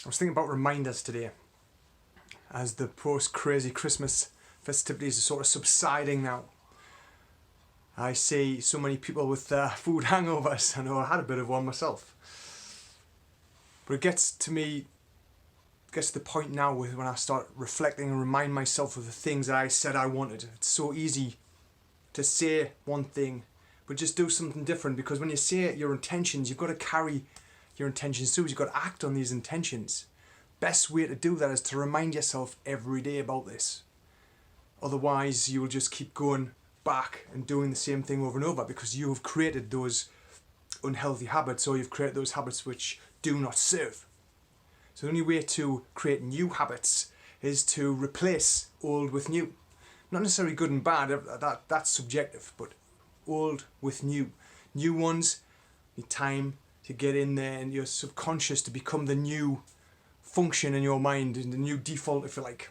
I was thinking about reminders today as the post-crazy Christmas festivities are sort of subsiding now. I see so many people with food hangovers. I know I had a bit of one myself. But it gets to the point now when I start reflecting and remind myself of the things that I said I wanted. It's so easy to say one thing, but just do something different, because when you say your intentions, you've got to carry your intentions too. You've got to act on these intentions. Best way to do that is to remind yourself every day about this. Otherwise, you will just keep going back and doing the same thing over and over, because you have created those unhealthy habits, or you've created those habits which do not serve. So the only way to create new habits is to replace old with new. Not necessarily good and bad, that's subjective, but old with new. New ones need time to get in there and your subconscious to become the new function in your mind, and the new default, if you like.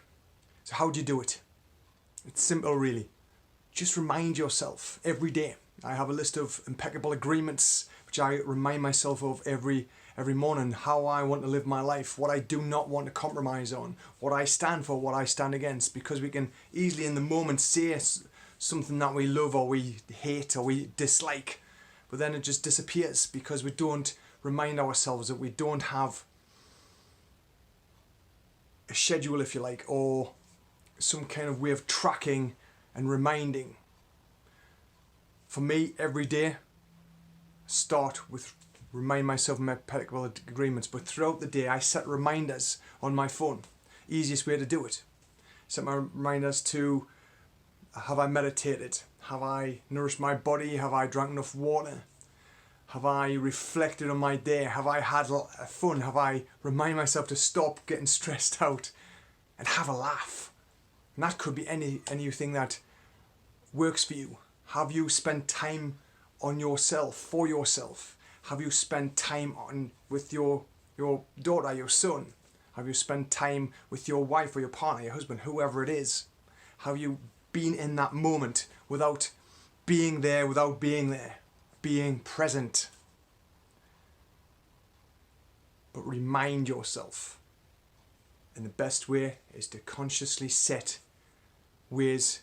So how do you do it? It's simple, really. Just remind yourself every day. I have a list of impeccable agreements which I remind myself of every morning. How I want to live my life, what I do not want to compromise on, what I stand for, what I stand against. Because we can easily in the moment say something that we love or we hate or we dislike, but then it just disappears because we don't remind ourselves, that we don't have a schedule, if you like, or some kind of way of tracking and reminding. For me, every day, start with remind myself of my impeccable agreements, but throughout the day I set reminders on my phone. Easiest way to do it. Set my reminders to, have I meditated? Have I nourished my body? Have I drank enough water? Have I reflected on my day? Have I had fun? Have I remind myself to stop getting stressed out and have a laugh? And that could be anything that works for you. Have you spent time on yourself, for yourself? Have you spent time with your daughter, your son? Have you spent time with your wife or your partner, your husband, whoever it is? Have you been in that moment without being there, being present? But remind yourself. And the best way is to consciously set ways.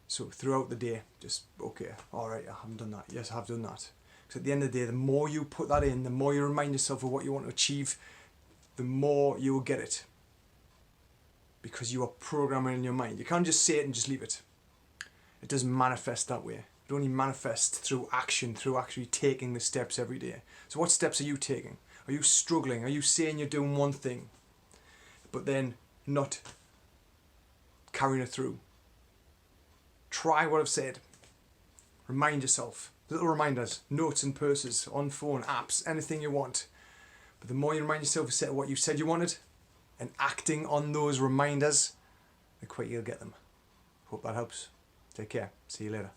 So throughout the day, just, okay, all right, I haven't done that. Yes, I have done that. Because at the end of the day, the more you put that in, the more you remind yourself of what you want to achieve, the more you will get it. Because you are programming in your mind. You can't just say it and just leave it. It doesn't manifest that way. It only manifests through action, through actually taking the steps every day. So what steps are you taking? Are you struggling? Are you saying you're doing one thing, but then not carrying it through? Try what I've said. Remind yourself. Little reminders, notes and purses, on phone, apps, anything you want. But the more you remind yourself of what you said you wanted and acting on those reminders, the quicker you'll get them. Hope that helps. Take care. See you later.